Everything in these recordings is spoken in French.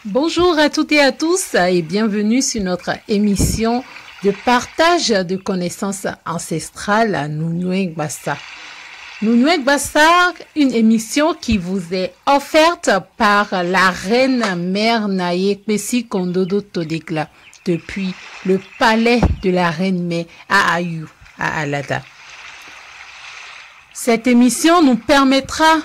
Bonjour à toutes et à tous et bienvenue sur notre émission de partage de connaissances ancestrales Nounoué Gbassa. Nounoué Gbassa, une émission qui vous est offerte par la reine mère Naye Kwesi Kondodo Todekla depuis le palais de la reine mère à Ayou, à Alada. Cette émission nous permettra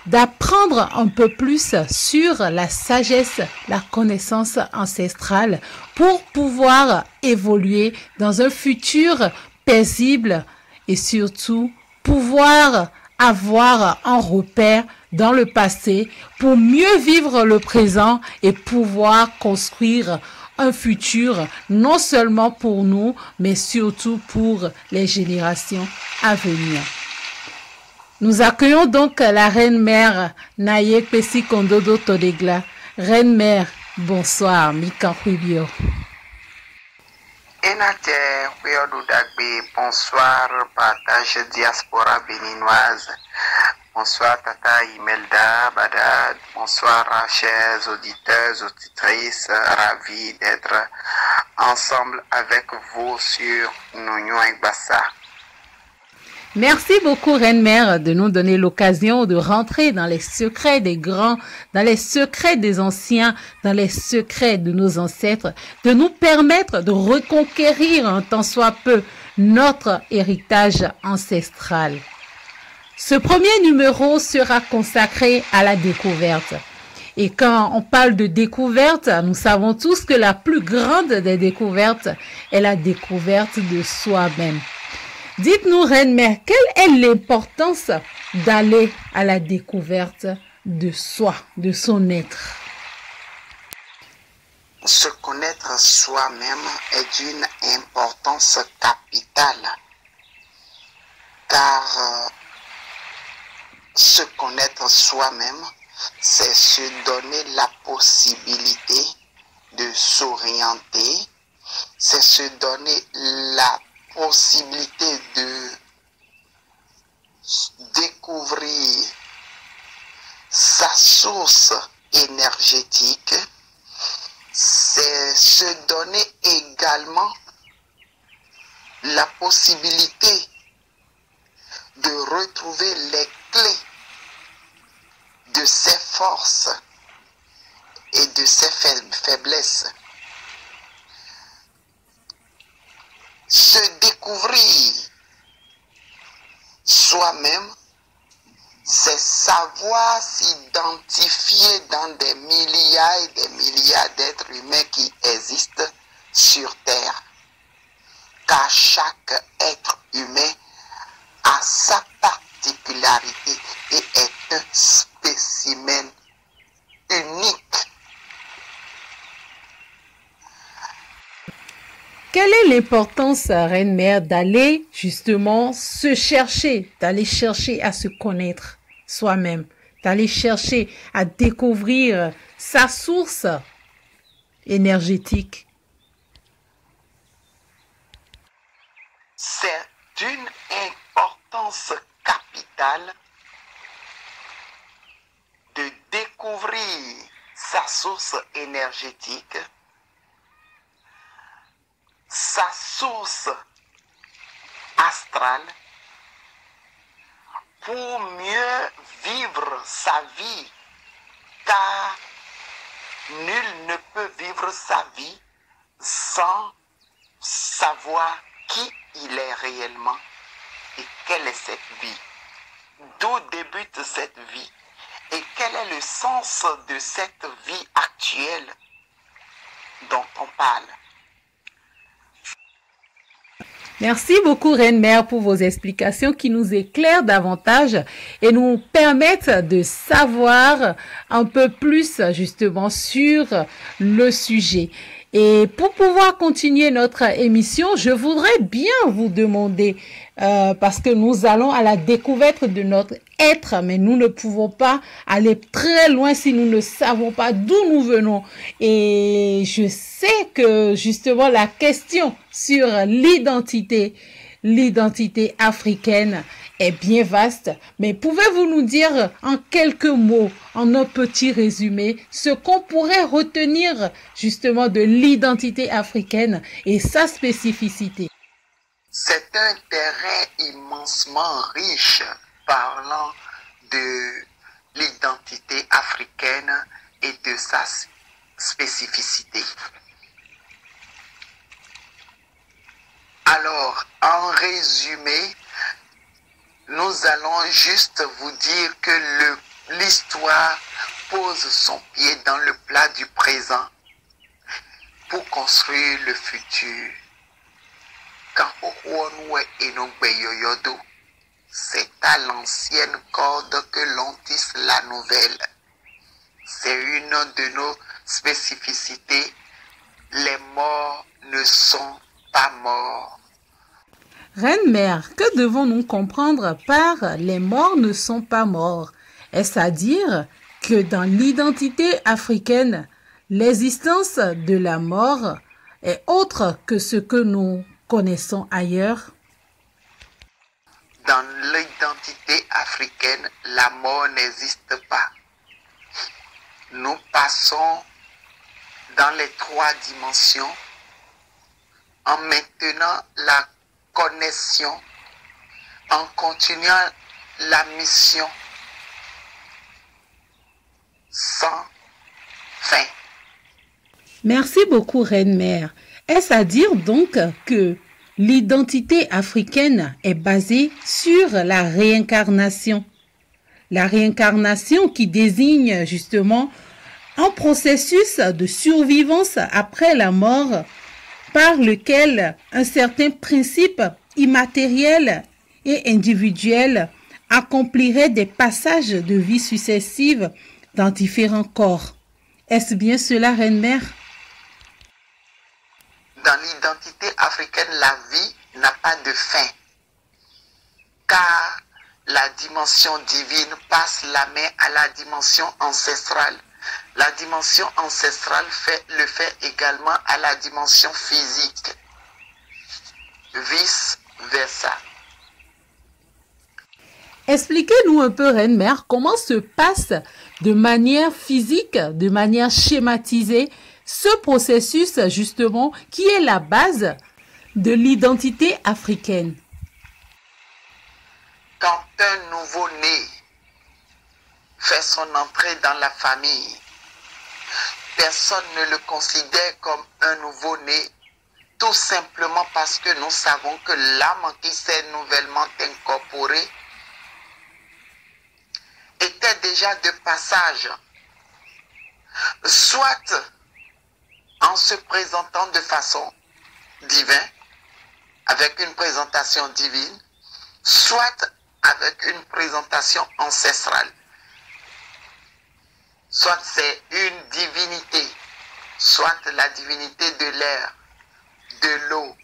d'apprendre un peu plus sur la sagesse, la connaissance ancestrale pour pouvoir évoluer dans un futur paisible et surtout pouvoir avoir un repère dans le passé pour mieux vivre le présent et pouvoir construire un futur non seulement pour nous mais surtout pour les générations à venir. Nous accueillons donc la reine-mère Naye Kwesi Kondodo Todekla. Reine-mère, bonsoir, Mika Huibio. Enate Huyodu Dagbe, bonsoir, partage diaspora béninoise. Bonsoir Tata Imelda Badad, bonsoir chers auditeurs, auditrices, ravis d'être ensemble avec vous sur Nounoué Gbassa. Merci beaucoup, Reine-Mère, de nous donner l'occasion de rentrer dans les secrets des grands, dans les secrets des anciens, dans les secrets de nos ancêtres, de nous permettre de reconquérir un tant soit peu notre héritage ancestral. Ce premier numéro sera consacré à la découverte. Et quand on parle de découverte, nous savons tous que la plus grande des découvertes est la découverte de soi-même. Dites-nous, Reine-Mère, quelle est l'importance d'aller à la découverte de soi, de son être? Se connaître soi-même est d'une importance capitale, car se connaître soi-même, c'est se donner la possibilité de s'orienter, c'est se donner la possibilité de découvrir sa source énergétique, c'est se donner également la possibilité de retrouver les clés de ses forces et de ses faiblesses. Se découvrir soi-même, c'est savoir s'identifier dans des milliards et des milliards d'êtres humains qui existent sur Terre. Car chaque être humain a sa particularité et est un spécimen unique. Quelle est l'importance, Reine-Mère, d'aller justement se chercher, d'aller chercher à se connaître soi-même, d'aller chercher à découvrir sa source énergétique? C'est d'une importance capitale de découvrir sa source énergétique, sa source astrale, pour mieux vivre sa vie, car nul ne peut vivre sa vie sans savoir qui il est réellement et quelle est cette vie, d'où débute cette vie et quel est le sens de cette vie actuelle dont on parle. Merci beaucoup, Reine-Mère, pour vos explications qui nous éclairent davantage et nous permettent de savoir un peu plus justement sur le sujet. Et pour pouvoir continuer notre émission, je voudrais bien vous demander, parce que nous allons à la découverte de notre être, mais nous ne pouvons pas aller très loin si nous ne savons pas d'où nous venons. Et je sais que justement la question sur l'identité l'identité africaine est bien vaste, mais pouvez-vous nous dire en quelques mots, en un petit résumé, ce qu'on pourrait retenir justement de l'identité africaine et sa spécificité? C'est un terrain immensement riche parlant de l'identité africaine et de sa spécificité. Alors, en résumé, nous allons juste vous dire que l'histoire pose son pied dans le plat du présent pour construire le futur. C'est à l'ancienne corde que l'on tisse la nouvelle. C'est une de nos spécificités. Les morts ne sont pas morts. Reine-mère, que devons-nous comprendre par les morts ne sont pas morts? Est-ce à dire que dans l'identité africaine, l'existence de la mort est autre que ce que nous connaissons ailleurs? Dans l'identité africaine, la mort n'existe pas. Nous passons dans les 3 dimensions en maintenant la connexion, en continuant la mission sans fin. Merci beaucoup, Reine-mère. Est-ce à dire donc que l'identité africaine est basée sur la réincarnation? La réincarnation qui désigne justement un processus de survivance après la mort par lequel un certain principe immatériel et individuel accomplirait des passages de vie successives dans différents corps. Est-ce bien cela, Reine-mère? Dans l'identité africaine, la vie n'a pas de fin, car la dimension divine passe la main à la dimension ancestrale. La dimension ancestrale le fait également à la dimension physique, vice versa. Expliquez-nous un peu, Reine-mère, comment se passe de manière physique, de manière schématisée, ce processus justement qui est la base de l'identité africaine. Quand un nouveau-né fait son entrée dans la famille, personne ne le considère comme un nouveau-né, tout simplement parce que nous savons que l'âme qui s'est nouvellement incorporée était déjà de passage, soit en se présentant de façon divine, avec une présentation divine, soit avec une présentation ancestrale. Soit c'est une divinité, soit la divinité de l'air, de l'eau,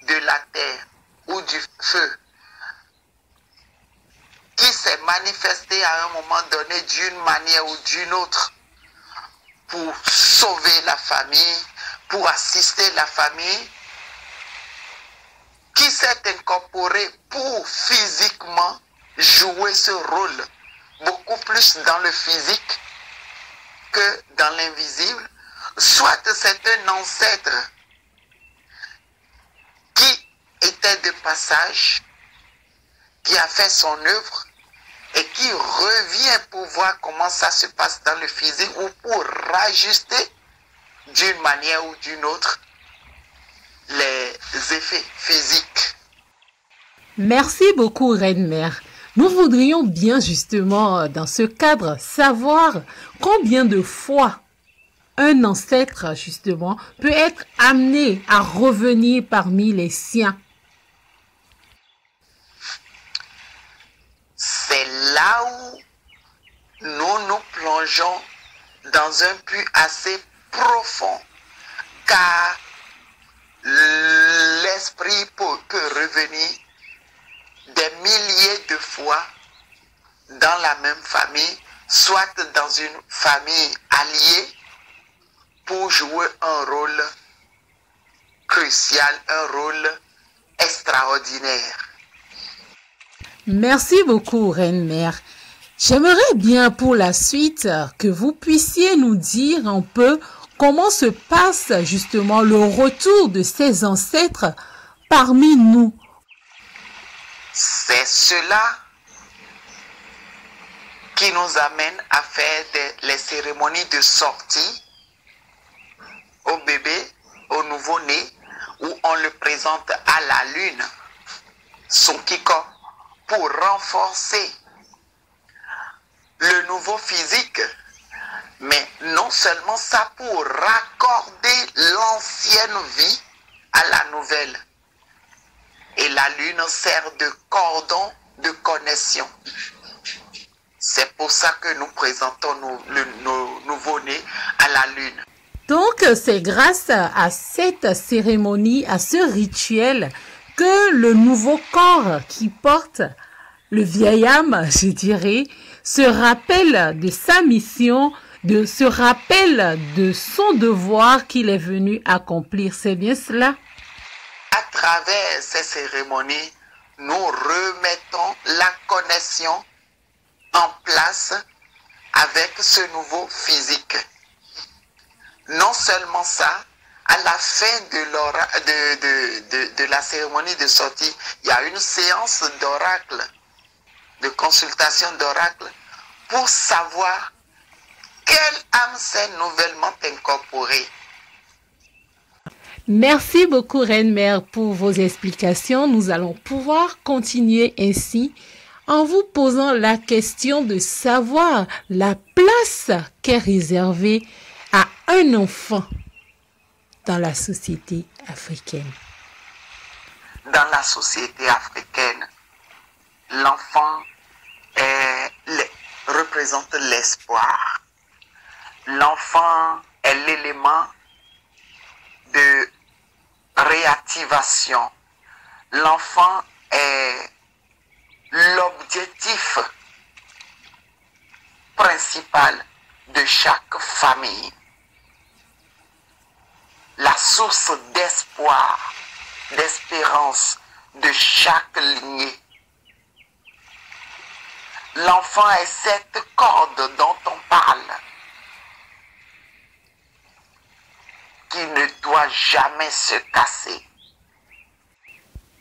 de la terre ou du feu, qui s'est manifestée à un moment donné d'une manière ou d'une autre pour sauver la famille, pour assister la famille, qui s'est incorporée pour physiquement jouer ce rôle, beaucoup plus dans le physique que dans l'invisible, soit c'est un ancêtre qui était de passage, qui a fait son œuvre et qui revient pour voir comment ça se passe dans le physique ou pour rajuster d'une manière ou d'une autre les effets physiques. Merci beaucoup, Reine-mère. Nous voudrions bien justement, dans ce cadre, savoir combien de fois un ancêtre, justement, peut être amené à revenir parmi les siens. C'est là où nous nous plongeons dans un puits assez profond, car l'esprit peut revenir des milliers de fois dans la même famille, soit dans une famille alliée, pour jouer un rôle crucial, un rôle extraordinaire. Merci beaucoup, Reine-Mère. J'aimerais bien pour la suite que vous puissiez nous dire un peu comment se passe justement le retour de ces ancêtres parmi nous. C'est cela qui nous amène à faire les cérémonies de sortie au bébé, au nouveau-né, où on le présente à la lune, son kiko, pour renforcer le nouveau physique, mais non seulement ça, pour raccorder l'ancienne vie à la nouvelle. Et la lune sert de cordon de connexion. C'est pour ça que nous présentons nos nouveau-nés à la lune. Donc, c'est grâce à cette cérémonie, à ce rituel, que le nouveau corps qui porte le vieil âme, je dirais, se rappelle de sa mission, se rappelle de son devoir qu'il est venu accomplir. C'est bien cela? À travers ces cérémonies, nous remettons la connexion en place avec ce nouveau physique. Non seulement ça, à la fin de la cérémonie de sortie, il y a une séance d'oracle, de consultation d'oracle, pour savoir quelle âme s'est nouvellement incorporée. Merci beaucoup, Reine-Mère, pour vos explications. Nous allons pouvoir continuer ainsi en vous posant la question de savoir la place qu'est réservée à un enfant dans la société africaine. Dans la société africaine, l'enfant représente l'espoir. L'enfant est l'élément de réactivation. L'enfant est l'objectif principal de chaque famille. La source d'espoir, d'espérance de chaque lignée. L'enfant est cette corde dont on parle, qui ne doit jamais se casser.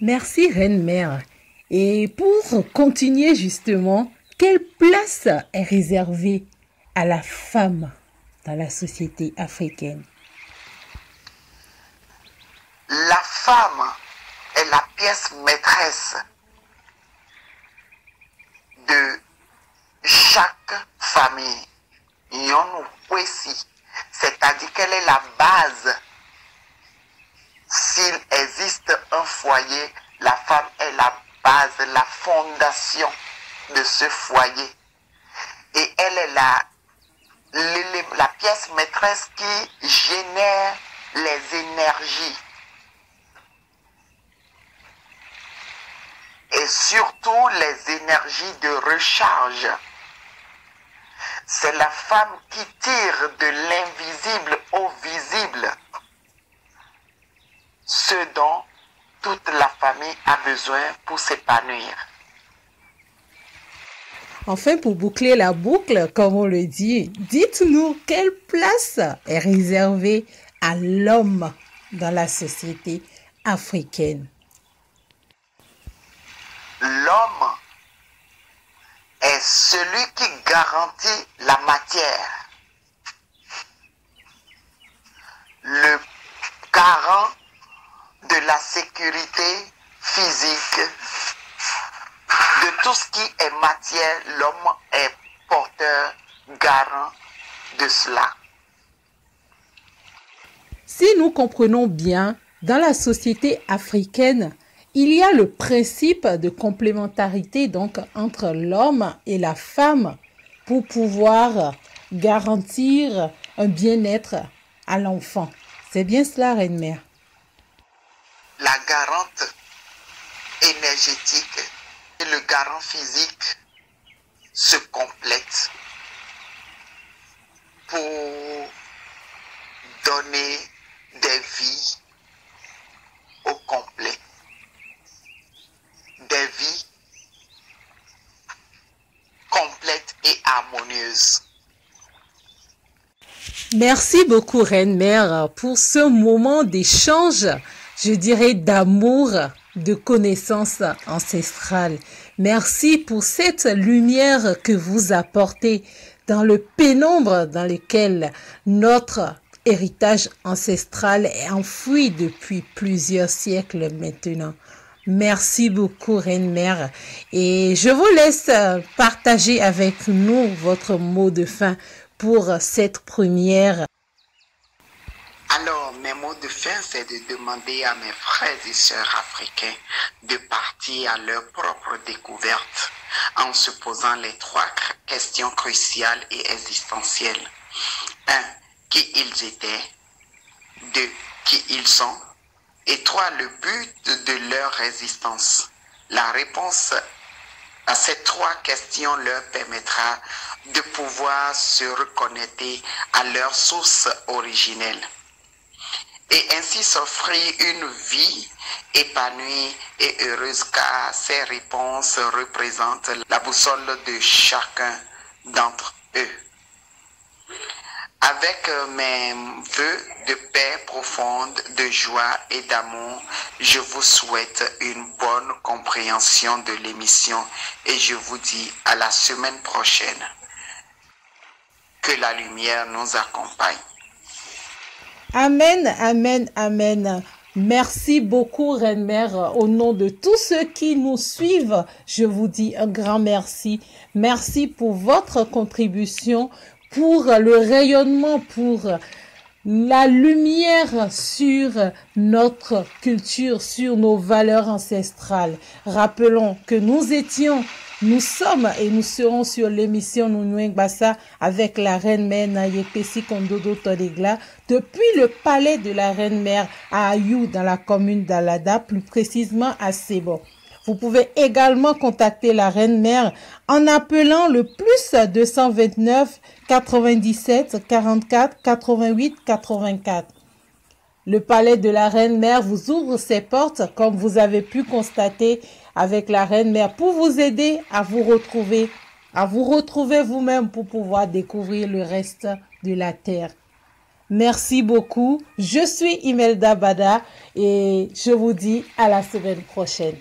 Merci, Reine-Mère. Et pour continuer justement, quelle place est réservée à la femme dans la société africaine? La femme est la pièce maîtresse de chaque famille. C'est-à-dire qu'elle est la base. S'il existe un foyer, la femme est la base, la fondation de ce foyer. Et elle est la pièce maîtresse qui génère les énergies. Et surtout les énergies de recharge. C'est la femme qui tire de l'invisible au visible ce dont toute la famille a besoin pour s'épanouir. Enfin, pour boucler la boucle, comme on le dit, dites-nous quelle place est réservée à l'homme dans la société africaine. L'homme est celui qui garantit la matière, le garant de la sécurité physique, de tout ce qui est matière. L'homme est porteur, garant de cela. Si nous comprenons bien, dans la société africaine, il y a le principe de complémentarité donc entre l'homme et la femme pour pouvoir garantir un bien-être à l'enfant. C'est bien cela, Reine-Mère? La garante énergétique et le garant physique se complètent pour donner des vies au complet. Merci beaucoup, Reine-Mère, pour ce moment d'échange, je dirais d'amour, de connaissance ancestrale. Merci pour cette lumière que vous apportez dans le pénombre dans lequel notre héritage ancestral est enfoui depuis plusieurs siècles maintenant. Merci beaucoup, Reine-Mère. Et je vous laisse partager avec nous votre mot de fin pour cette première. Alors, mes mots de fin, c'est de demander à mes frères et sœurs africains de partir à leur propre découverte en se posant les trois questions cruciales et existentielles. 1. Qui ils étaient. 2. Qui ils sont. Et 3. Le but de leur résistance. La réponse à ces trois questions leur permettra de pouvoir se reconnecter à leur source originelle et ainsi s'offrir une vie épanouie et heureuse, car ces réponses représentent la boussole de chacun d'entre eux. Avec mes vœux de paix profonde, de joie et d'amour, je vous souhaite une bonne compréhension de l'émission et je vous dis à la semaine prochaine. Que la lumière nous accompagne. Amen, amen, amen. Merci beaucoup, Reine-Mère. Au nom de tous ceux qui nous suivent, je vous dis un grand merci. Merci pour votre contribution, pour le rayonnement, pour la lumière sur notre culture, sur nos valeurs ancestrales. Rappelons que nous sommes et nous serons sur l'émission Nounoueng Bassa avec la Reine-Mère Nayepesi Kondodo Todegla depuis le palais de la Reine-Mère à Ayou dans la commune d'Alada, plus précisément à Sebo. Vous pouvez également contacter la Reine-Mère en appelant le plus 229 97 44 88 84. Le palais de la Reine-Mère vous ouvre ses portes, comme vous avez pu constater avec la Reine-Mère, pour vous aider à vous retrouver vous-même pour pouvoir découvrir le reste de la terre. Merci beaucoup. Je suis Imelda Bada et je vous dis à la semaine prochaine.